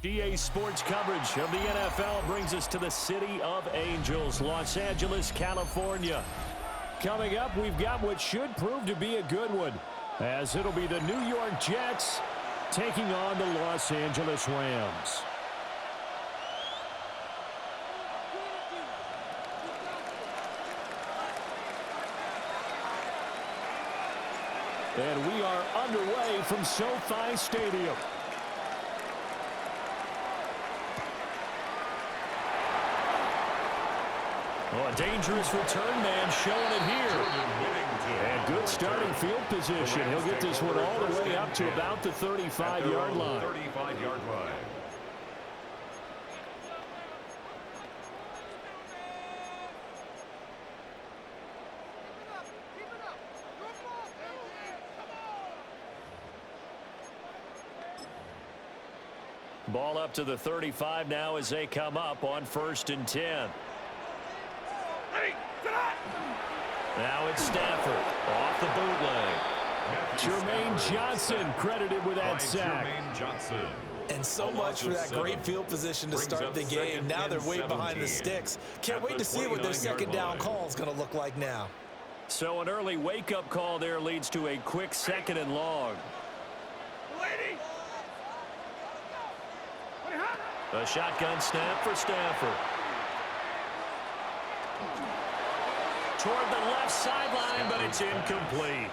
EA Sports coverage of the NFL brings us to the City of Angels, Los Angeles, California. Coming up, we've got what should prove to be a good one, as it'll be the New York Jets taking on the Los Angeles Rams. And we are underway from SoFi Stadium. Oh, a dangerous return man showing it here. And good starting field position. He'll get this one all the way up to about the 35-yard line. Ball up to the 35 now as they come up on 1st and 10. Now it's Stafford off the bootleg. Jermaine Johnson credited with that sack. And so much for that great field position to start the game. Now they're way behind the sticks. Can't wait to see what their second down call is going to look like now. So an early wake-up call there leads to a quick 2nd and long. A shotgun snap for Stafford. Toward the left sideline, but it's incomplete.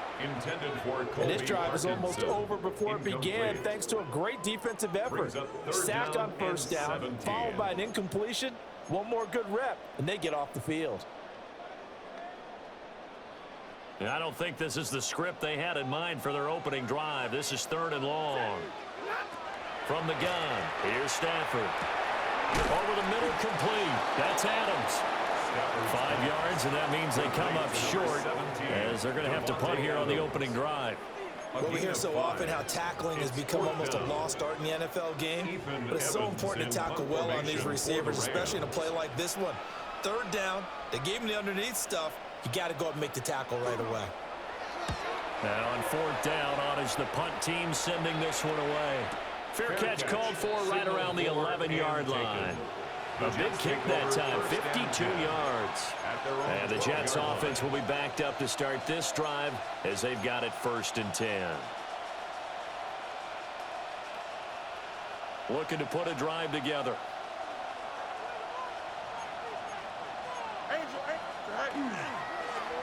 And this drive is almost over before it began, thanks to a great defensive effort. Sack on 1st down, followed by an incompletion. One more good rep, and they get off the field. I don't think this is the script they had in mind for their opening drive. This is 3rd and long. From the gun, here's Stafford. Over the middle, complete. That's Adams. 5 yards, and that means they come up short as they're going to have to punt here on the opening drive. Well, we hear so often how tackling has become almost a lost art in the NFL game, but it's so important to tackle well on these receivers, especially in a play like this one. 3rd down, they gave him the underneath stuff. You got to go up and make the tackle right away. Now on 4th down, on is the punt team sending this one away. Fair catch called for right around the 11-yard line. A big kick that time, 52 yards. And the Jets offense will be backed up to start this drive as they've got it 1st and 10. Looking to put a drive together.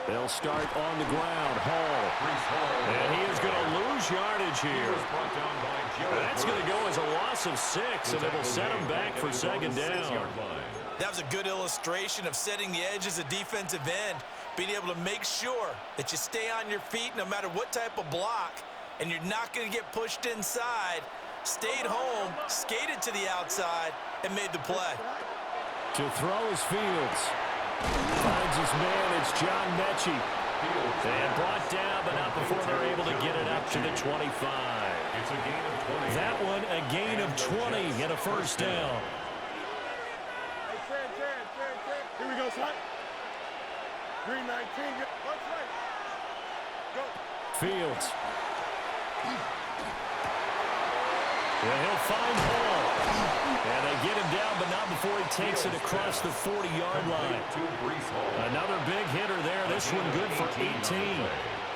They'll start on the ground. Hall. And he is going to lose yardage here. That's going to go as a loss of 6, and it will set him back for 2nd down. That was a good illustration of setting the edge as a defensive end, being able to make sure that you stay on your feet no matter what type of block, and you're not going to get pushed inside. Stayed home, skated to the outside, and made the play. To throw is Fields. Finds his man, it's John Mechie. And brought down, but not before they're able to get it up to the 25. It's a gain of 20. That one, a gain of 20 and a 1st down. Here we go, son. Green 19. Watch right. Go. Fields. Yeah, he'll find Hall. And they get him down, but not before he takes it across the 40-yard line. Another big hitter there. This one good for 18.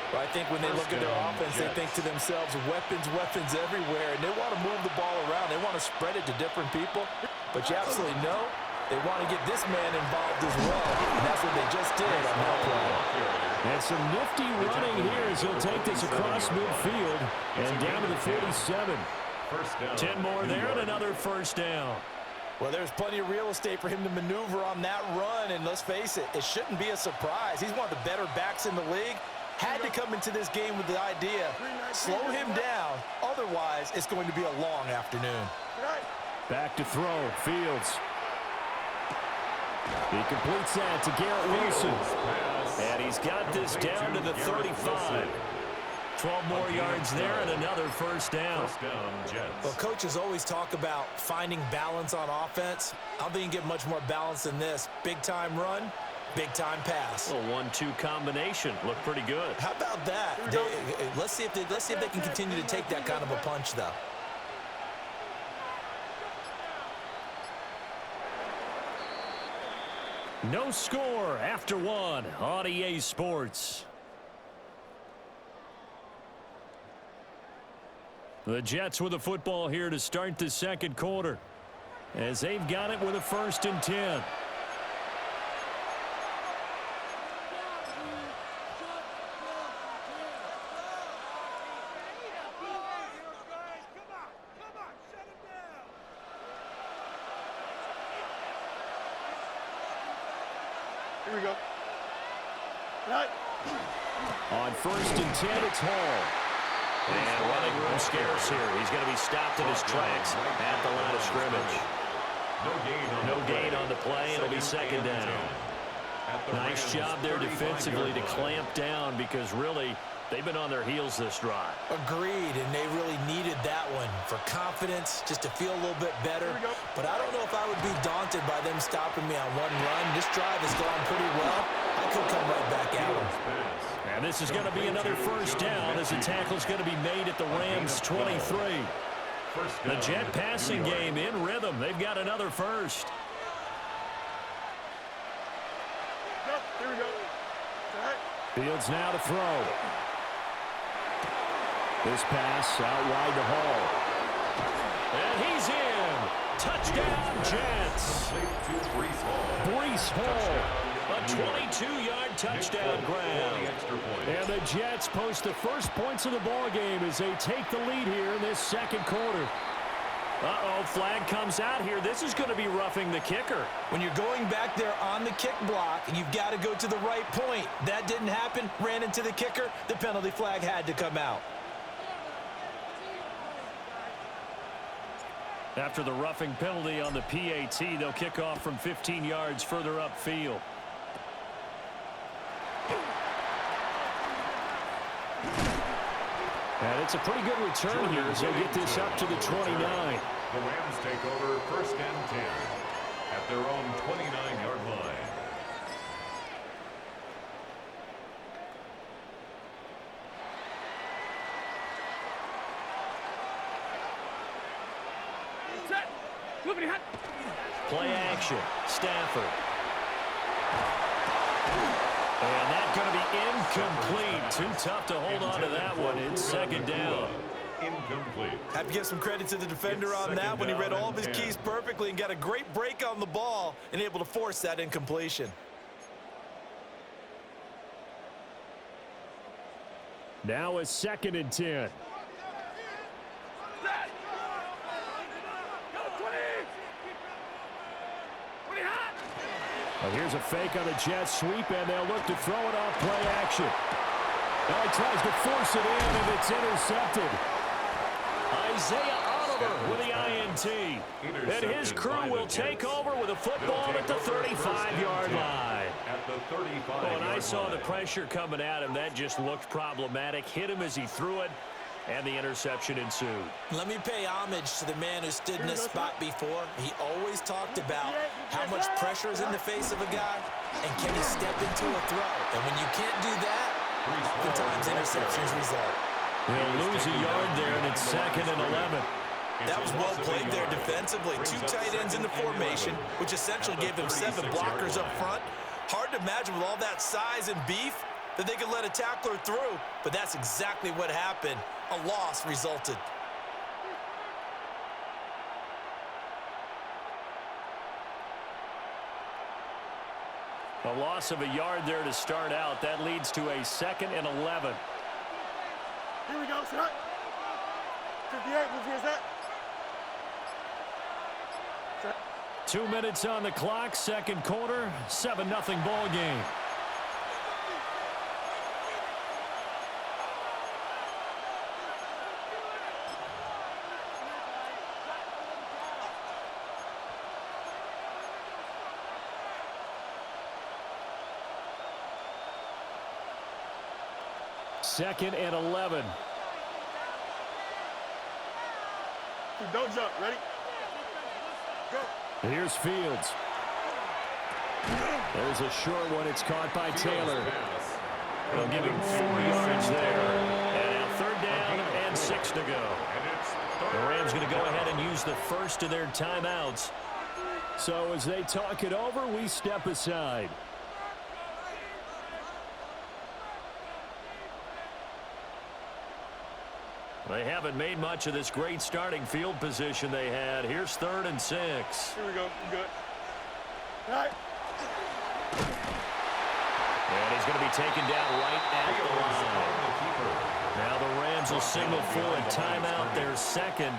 Well, I think when they look at their offense, they think to themselves, weapons, weapons everywhere, and they want to move the ball around. They want to spread it to different people. But you absolutely know they want to get this man involved as well, and that's what they just did on that play. And some nifty running here as he'll take this across midfield and down to the 47. 10 more there and another 1st down. Well, there's plenty of real estate for him to maneuver on that run, and let's face it, it shouldn't be a surprise. He's one of the better backs in the league. Had to come into this game with the idea, slow him down, otherwise it's going to be a long afternoon. Back to throw, Fields. He completes that to Garrett Wilson. And he's got this down to the 35. 12 more yards there and another 1st down. Well, coaches always talk about finding balance on offense. I don't think you can get much more balance than this. Big-time run, big-time pass. A 1-2 combination. Looked pretty good. How about that? Let's see if they can continue to take that kind of a punch, though. No score after one on EA Sports. The Jets with the football here to start the second quarter, as they've got it with a 1st and 10. Here we go. Cut. On 1st and 10, it's Hall. And running room scarce here. He's going to be stopped in his tracks at the line of scrimmage. No gain on the play. It'll be 2nd down. Nice job there defensively to clamp down, because really they've been on their heels this drive. Agreed, and they really needed that one for confidence, just to feel a little bit better. But I don't know if I would be daunted by them stopping me on one run. This drive has gone pretty well. I could come right back at them. And this is going to be another 1st down, as the tackle's going to be made at the Rams' 23. The Jet passing game in rhythm. They've got another 1st. Here we go. Fields now to throw. This pass out wide to Hall. And he's in. Touchdown, Jets. Breece Hall. A 22-yard touchdown grab. And the Jets post the first points of the ball game as they take the lead here in this second quarter. Uh-oh, flag comes out here. This is going to be roughing the kicker. When you're going back there on the kick block, and you've got to go to the right point. That didn't happen. Ran into the kicker. The penalty flag had to come out. After the roughing penalty on the PAT, they'll kick off from 15 yards further upfield. And it's a pretty good return here as they get this up to the 29. The Rams take over 1st and 10 at their own 29-yard line. Play action. Stafford. And that's going to be incomplete. Too tough to hold on to that one. It's 2nd down. Incomplete. Have to give some credit to the defender on that when he read all of his keys perfectly and got a great break on the ball and able to force that incompletion. Now a 2nd and 10. Well, here's a fake on the Jets sweep, and they'll look to throw it off play action. Now he tries to force it in, and it's intercepted. Isaiah Oliver with the INT. And his crew will take over with a football at the 35-yard line. When I saw the pressure coming at him, that just looked problematic. Hit him as he threw it, and the interception ensued. Let me pay homage to the man who stood in this spot before. He always talked about how much pressure is in the face of a guy, and can he step into a throw. And when you can't do that, oftentimes interceptions result. He'll lose a yard there, and it's 2nd and 11. That was well played there defensively. 2 tight ends in the formation, which essentially gave them 7 blockers up front. Hard to imagine with all that size and beef that they could let a tackler through, but that's exactly what happened. A loss resulted. A loss of a yard there to start out. That leads to a 2nd and 11. Here we go, set. 58, move here, set. 2 minutes on the clock, second quarter, 7-0 ball game. Second and 11. Don't jump. Ready? Go. Here's Fields. There's a short one. It's caught by Taylor. They'll give him 4 yards there. And now 3rd down and 6 to go. The Rams going to go ahead and use the first of their timeouts. So as they talk it over, we step aside. They haven't made much of this great starting field position they had. Here's 3rd and 6. Here we go. Good. All right. And he's going to be taken down right at the line. Now the Rams will signal for a timeout, their second,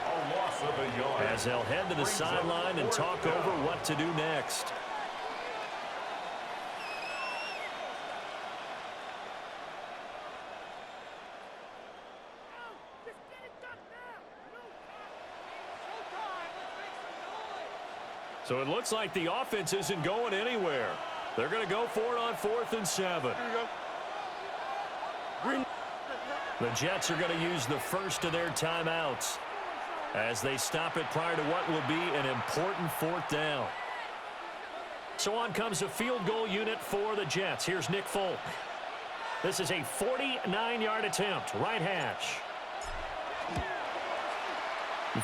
as they'll head to the sideline and talk over what to do next. So it looks like the offense isn't going anywhere. They're going to go for it on 4th and 7. Here we go. Green. The Jets are going to use the first of their timeouts as they stop it prior to what will be an important 4th down. So on comes a field goal unit for the Jets. Here's Nick Folk. This is a 49-yard attempt, right hash.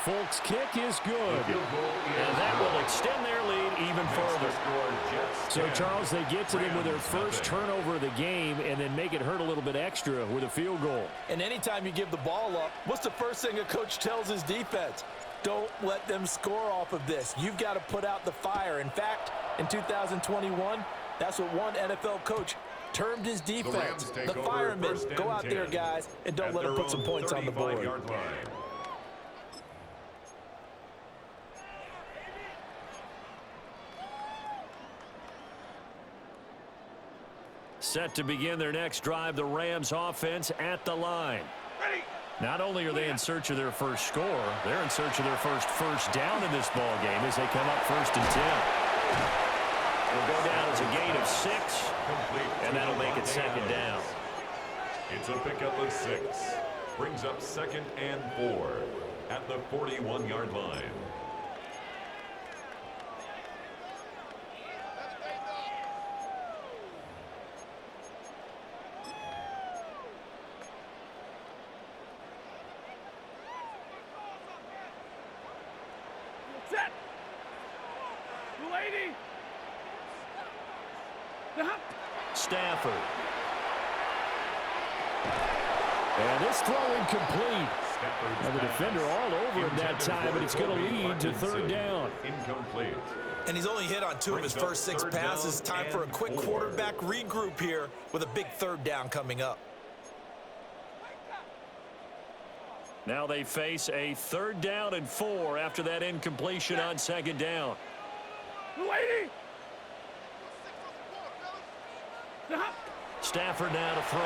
Folk's kick is good. And that will extend their lead even further. So, Charles, they get to them with their first turnover of the game and then make it hurt a little bit extra with a field goal. And anytime you give the ball up, what's the first thing a coach tells his defense? Don't let them score off of this. You've got to put out the fire. In fact, in 2021, that's what one NFL coach termed his defense. The firemen. Go out there, guys, and don't let them put some points on the board. Set to begin their next drive, the Rams offense at the line. Not only are they in search of their first score, they're in search of their first down in this ball game as they come up 1st and 10. It'll go down as a gain of 6, and that'll make it 2nd down. It's a pickup of 6. Brings up 2nd and 4 at the 41-yard line. Set. Lady. Stafford. And this throw incomplete. Now the defender all over him that time, but it's going to lead to 3rd down. Incomplete. And he's only hit on 2 of his first 6 passes. Time for a quick quarterback regroup here with a big 3rd down coming up. Now they face a 3rd down and 4 after that incompletion on 2nd down. Lady. Stafford now to throw.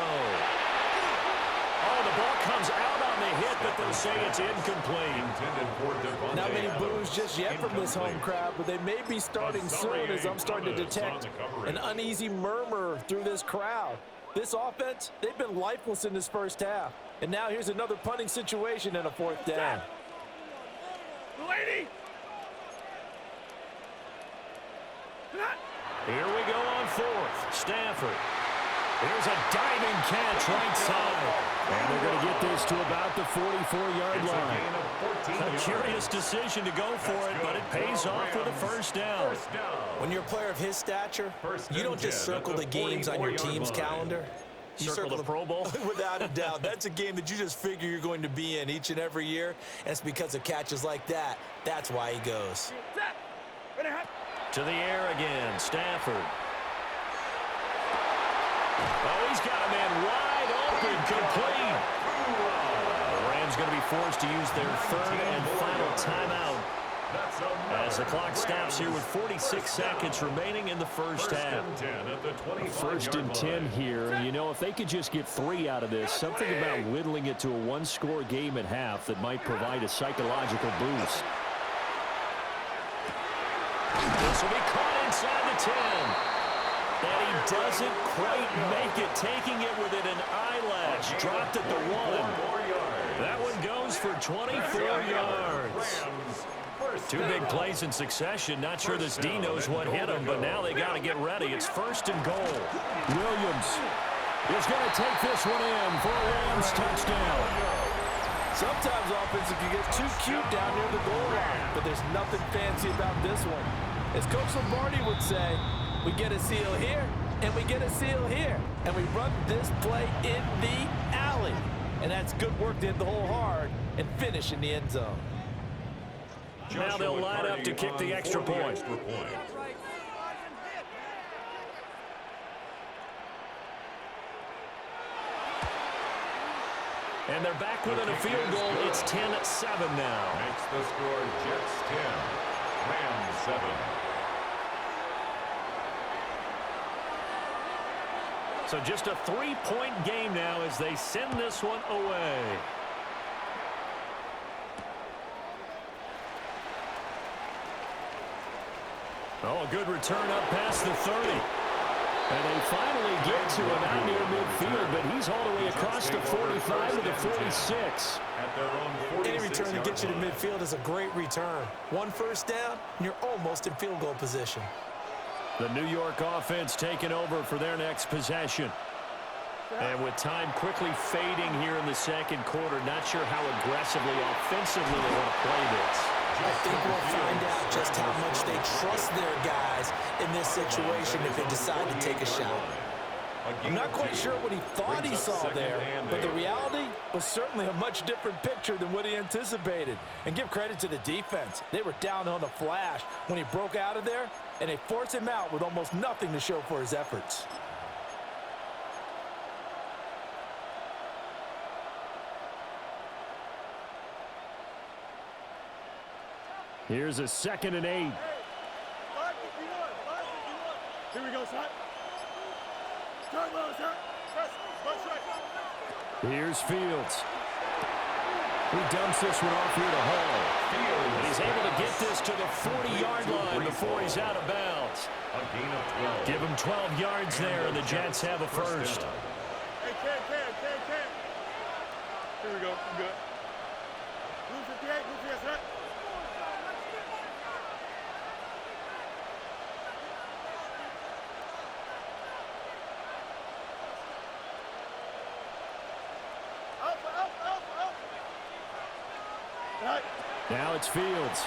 Oh, the ball comes out on the hit, but they'll say it's incomplete. Not many boos just yet from this home crowd, but they may be starting soon as I'm starting to detect an uneasy murmur through this crowd. This offense, they've been lifeless in this first half. And now here's another punting situation and a 4th down. Lady. Here we go on 4th. Stafford. Here's a diving catch right side. And they're going to get this to about the 44-yard line. A curious decision to go for it, but it pays off with a 1st down. When you're a player of his stature, you don't just circle the games on your team's calendar. You Circle the Pro Bowl? Without a doubt. That's a game that you just figure you're going to be in each and every year, and it's because of catches like that. That's why he goes. To the air again, Stafford. Oh, he's got a man wide open, complete. The Rams going to be forced to use their 3rd and final timeout as the clock stops here with 46 seconds remaining in the first half. 1st and 10 here, and you know, if they could just get 3 out of this, something about whittling it to a 1-score game at half that might provide a psychological boost. This will be caught inside the 10. And he doesn't quite make it, taking it within an eyelash. Dropped at the 1. That one goes for 24 yards. 2 big plays in succession. Not sure this D knows what hit him, but now they got to get ready. It's 1st and goal. Williams is going to take this one in for a Rams touchdown. Sometimes offense can get too cute down near the goal line, but there's nothing fancy about this one. As Coach Lombardi would say, we get a seal here, and we get a seal here. And we run this play in the alley. And that's good work to hit the hole hard and finish in the end zone. Now they'll line up to kick the extra point. And they're back within a field goal. It's 10-7 now. Makes the score Jets 10, Rams 7. So just a 3-point game now as they send this one away. Oh, a good return up past the 30. And they finally get to him out near midfield, but he's all the way across the 45 to the 46. Any return that gets you to midfield is a great return. One first down, and you're almost in field goal position. The New York offense taking over for their next possession. And with time quickly fading here in the second quarter, not sure how aggressively, offensively they want to play this. I think we'll find out just how much they trust their guys in this situation if they decide to take a shot. I'm not quite sure what he thought he saw there, but the reality was certainly a much different picture than what he anticipated. And give credit to the defense. They were down on the flash when he broke out of there, and they forced him out with almost nothing to show for his efforts. Here's a 2nd and 8. 551. Here we go, son. Turn low, sir. Press. Punch right. Here's Fields. He dumps this one off here to Hall. And he's able to get this to the 40-yard line before he's out of bounds. A gain of 12. Give him 12 yards there, and the Jets have a first. Hey, Cam. Here we go. I'm good. Blue 58, blue 58, sir. Now it's Fields.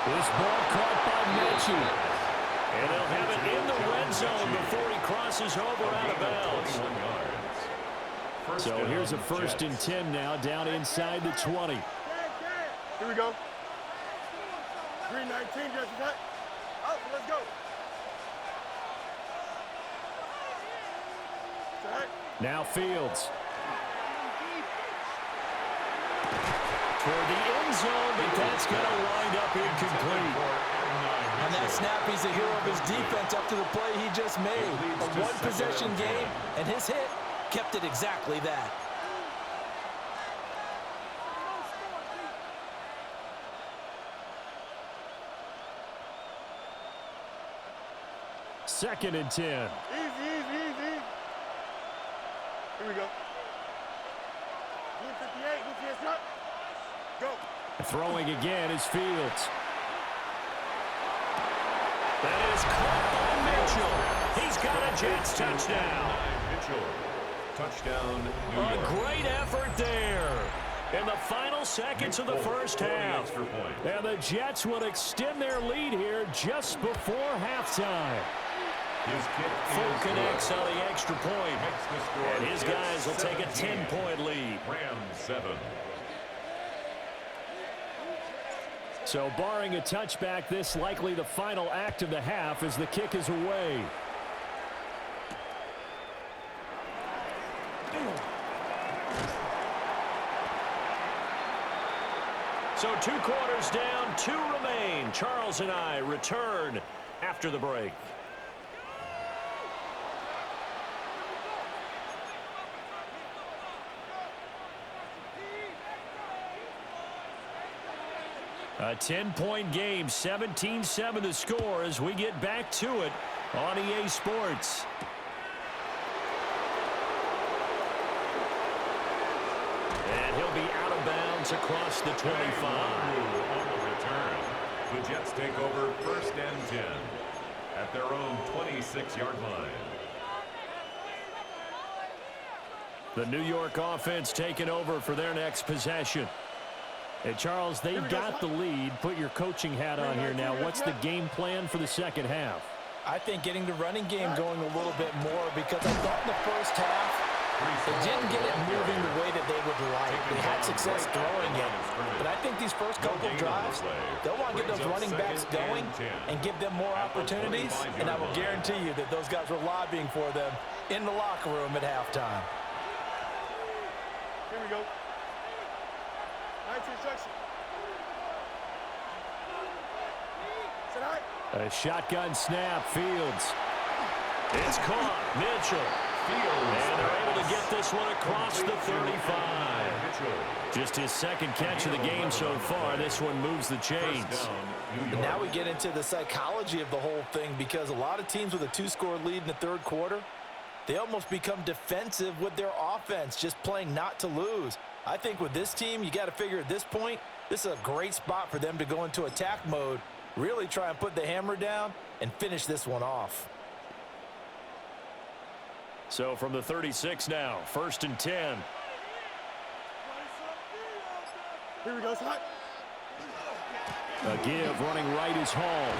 This ball caught by Mechie. And they'll have it in the red zone before he crosses over out of bounds. So here's a 1st and 10 now down inside the 20. Here we go. Green 19, just that. Out, let's go. Now Fields. Toward the end zone, but that's going to wind up incomplete. On that snap, he's a hero of his defense up to the play he just made. A one-possession game, and his hit kept it exactly that. Second and 10. Easy. Here we go. Blue 58, blue 58, stop. Go. Throwing again is Fields. That is caught by Mitchell. He's got a Jets touchdown. Mitchell. Touchdown, New A York. great effort there. In the final seconds of the first half. And the Jets will extend their lead here just before halftime. His kick Full connects on the extra point. And his guys will take a 10-point lead. Rams 7. So barring a touchback, this likely the final act of the half as the kick is away. So 2 quarters down, 2 remain. Charles and I return after the break. A 10-point game, 17-7 the score as we get back to it on EA Sports. And he'll be out of bounds across the 25. On the return, the Jets take over 1st and 10 at their own 26-yard line. The New York offense taking over for their next possession. Hey, Charles, they got the lead. Put your coaching hat on here now. What's the game plan for the second half? I think getting the running game going a little bit more, because I thought in the first half they didn't get it moving the way that they would like. They had success throwing it, but I think these first couple of drives, they'll want to get those running backs going and give them more opportunities, and I will guarantee you that those guys were lobbying for them in the locker room at halftime. Here we go. Nice instruction. Sit high. A shotgun snap, Fields. It's caught. Mitchell. And they're able to get this one across the 35. Just his second catch of the game so far. This one moves the chains. And now we get into the psychology of the whole thing, because a lot of teams with a 2-score lead in the third quarter, they almost become defensive with their offense, just playing not to lose. I think with this team, you got to figure at this point, this is a great spot for them to go into attack mode, really try and put the hammer down and finish this one off. So from the 36 now, 1st and 10. Here we go, son. A give, running right is Hall.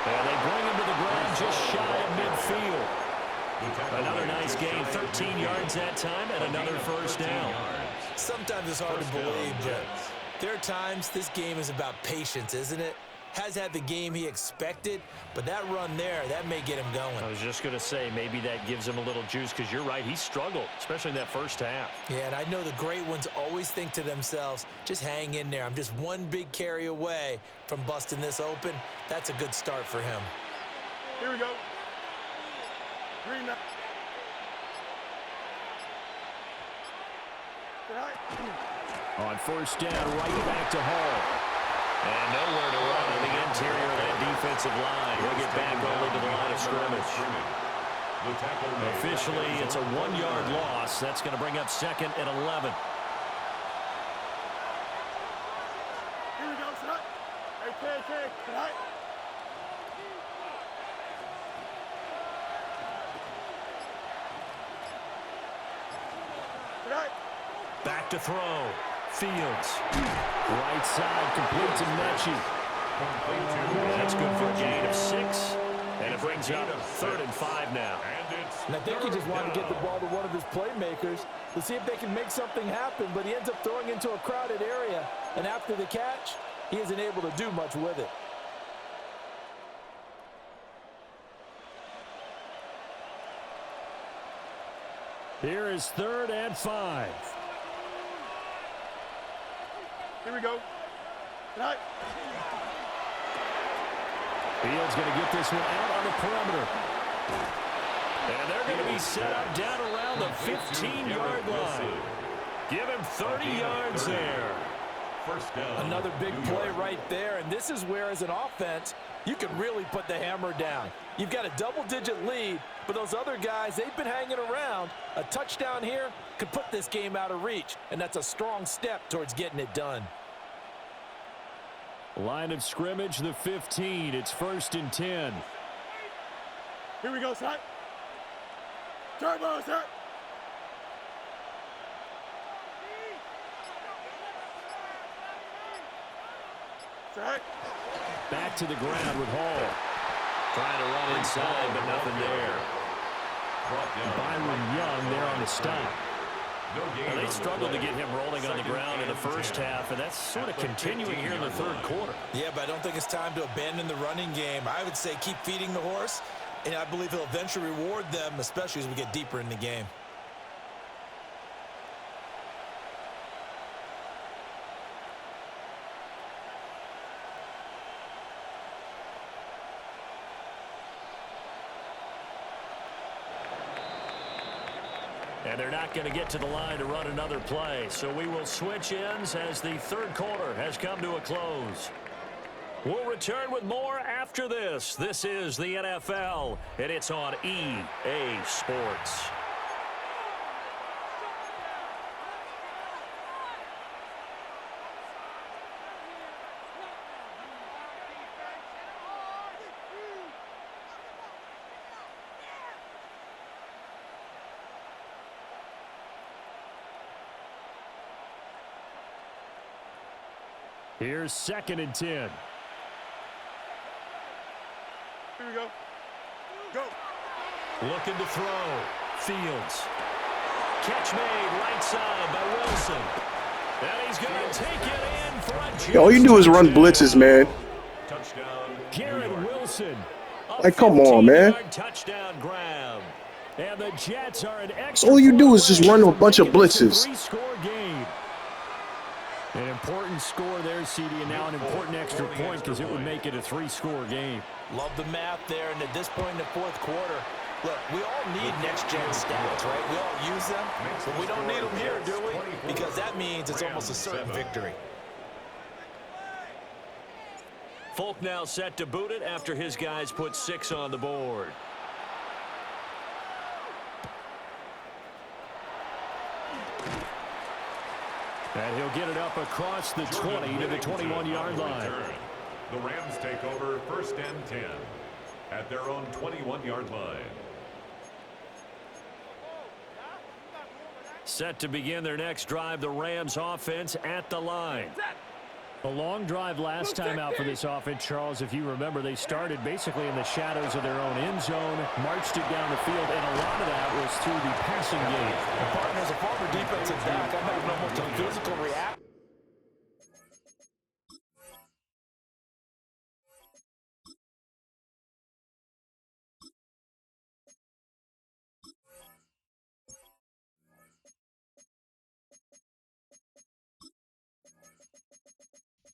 And they bring him to the ground just shy of midfield. Another nice gain, 13 yards that time, and another first down. Sometimes it's hard to believe, but there are times this game is about patience, isn't it? Has had the game he expected, but that run there, that may get him going. I was just going to say, maybe that gives him a little juice, because you're right, he struggled, especially in that first half. Yeah, and I know the great ones always think to themselves, just hang in there. I'm just one big carry away from busting this open. That's a good start for him. Here we go. Green light. Sit high. On first down, right back to Hall. And nowhere to run on the interior of that defensive line. He'll get back only to the line of scrimmage. Officially, it's a 1-yard loss. That's going to bring up 2nd and 11. Here we go, son. Hey, sit high. Sit high. Back to throw. Fields. Right side, complete to Mechie. That's good for a gain of 6. And it brings up 3rd and 5 now. And I think he just wanted to get the ball to one of his playmakers to see if they can make something happen, but he ends up throwing into a crowded area, and after the catch, he isn't able to do much with it. Here is 3rd and 5. Here we go. Sit high. Fields going to get this one out on the perimeter. And they're going to be set up down around the 15-yard line. Give him 30 yards there. First down. Another big play right there, and this is where, as an offense, you can really put the hammer down. You've got a double-digit lead, but those other guys, they've been hanging around. A touchdown here could put this game out of reach, and that's a strong step towards getting it done. Line of scrimmage, the 15. It's 1st and 10. Here we go, son. Turbo, sir. Set. Back to the ground with Hall. Trying to run inside, but nothing there. Byron Young there on the stop. Well, they struggled to get him rolling on the ground in the first half, and that's sort of continuing here in the third quarter. Yeah, but I don't think it's time to abandon the running game. I would say keep feeding the horse, and I believe he'll eventually reward them, especially as we get deeper in the game. And they're not going to get to the line to run another play. So we will switch ends as the third quarter has come to a close. We'll return with more after this. This is the NFL, and it's on EA Sports. Here's 2nd and 10. Here we go. Go. Looking to throw. Fields. Catch made right side by Wilson. And he's going to take it in for a Jets All you do is run blitzes, man. Touchdown, Garrett Wilson. Like, come on, man. 15-yard touchdown grab. And the Jets are an All you do is just run a bunch of blitzes. Three-score game. An important score there, CD, and now an important extra point because it would make it a 3-score game. Love the math there, and at this point in the fourth quarter, look, we all need next-gen stats, right? We all use them, but we don't need them here, do we? Because that means it's almost a certain victory. Folk now set to boot it after his guys put 6 on the board. And he'll get it up across the 20 to the 21-yard line. The Rams take over 1st and 10 at their own 21-yard line. Set to begin their next drive, the Rams offense at the line. A long drive last time out for this offense, Charles. If you remember, they started basically in the shadows of their own end zone, marched it down the field, and a lot of that was through the passing game. The partner's a former defensive back. I'm having almost a physical reaction.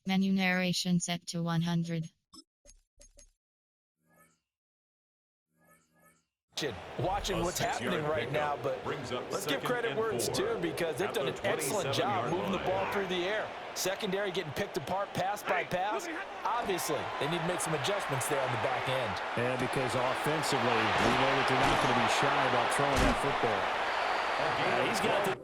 Menu narration set to 100. Watching what's happening right now, but let's give credit where it's due because they've done an excellent job moving the ball through the air. Secondary getting picked apart pass by pass. Obviously, they need to make some adjustments there on the back end. And because offensively, we know that they're not going to be shy about throwing that football. He's got the...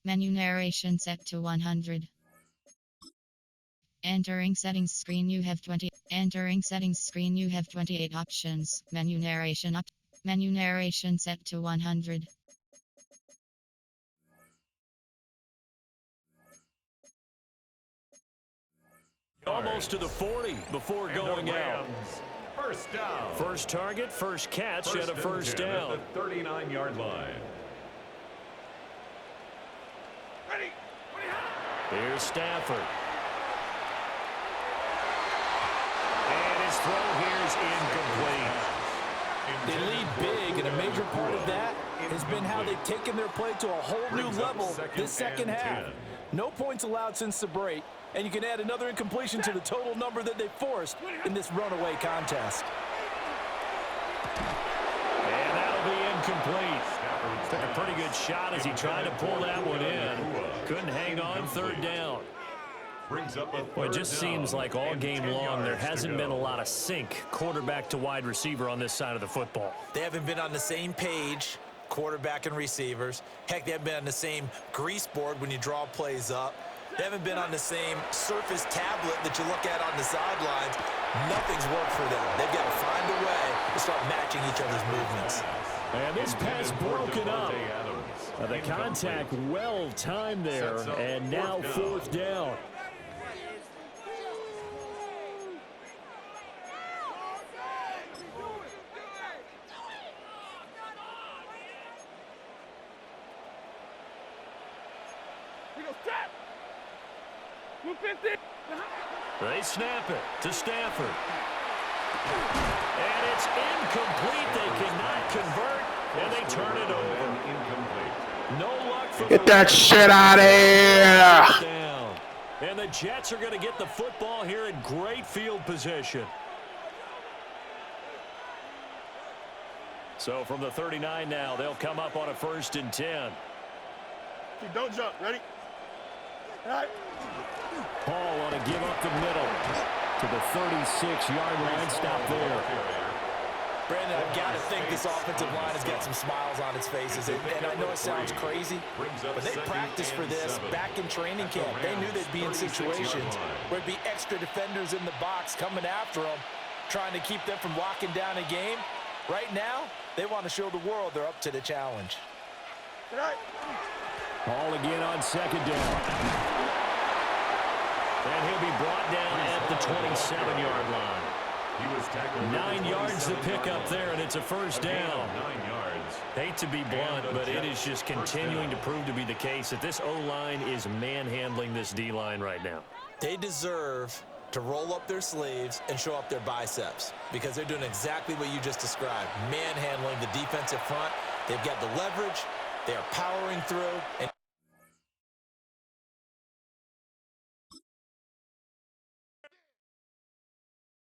Menu narration set to 100. Entering settings screen you have 20. Entering settings screen you have 28 options. Menu narration up. Menu narration set to 100. Almost to the 40 before going out. First down. First target, first catch, and a first down. At the 39-yard line. Ready. Here's Stafford. And his throw here is incomplete. They lead big, and a major part of that has been how they've taken their play to a whole new level this second half. No points allowed since the break, and you can add another incompletion to the total number that they forced in this runaway contest. And that'll be incomplete. Took a pretty good shot as he tried to pull that one in. Couldn't hang on, third down. Well, it just seems like all game long there hasn't been a lot of sync quarterback to wide receiver on this side of the football. They haven't been on the same page, quarterback and receivers. Heck, they haven't been on the same grease board when you draw plays up. They haven't been on the same surface tablet that you look at on the sidelines. Nothing's worked for them. They've got to find a way to start matching each other's movements. And this pass broken up. The contact well timed there, and now fourth down. We go step. 250. They snap it to Stafford. And it's incomplete. They cannot convert, and they turn it over. No luck for Get that shit out of here! down. And the Jets are going to get the football here in great field position. So from the 39 now, they'll come up on a 1st and 10. Don't jump. Ready? All right. Paul want to give up the middle to the 36-yard line. Stop there. Brandon, I've got to think this offensive line has got some smiles on its faces. And I know it sounds crazy, but they practiced for this back in training camp. They knew they'd be in situations where there'd be extra defenders in the box coming after them, trying to keep them from locking down a game. Right now, they want to show the world they're up to the challenge. Ball again on second down. And he'll be brought down at the 27-yard line. He was tackled 9 yards to pick up there, and it's a first down. 9 yards. Hate to be blunt, but it is just continuing to prove to be the case that this O-line is manhandling this D-line right now. They deserve to roll up their sleeves and show up their biceps because they're doing exactly what you just described, manhandling the defensive front. They've got the leverage. They are powering through. And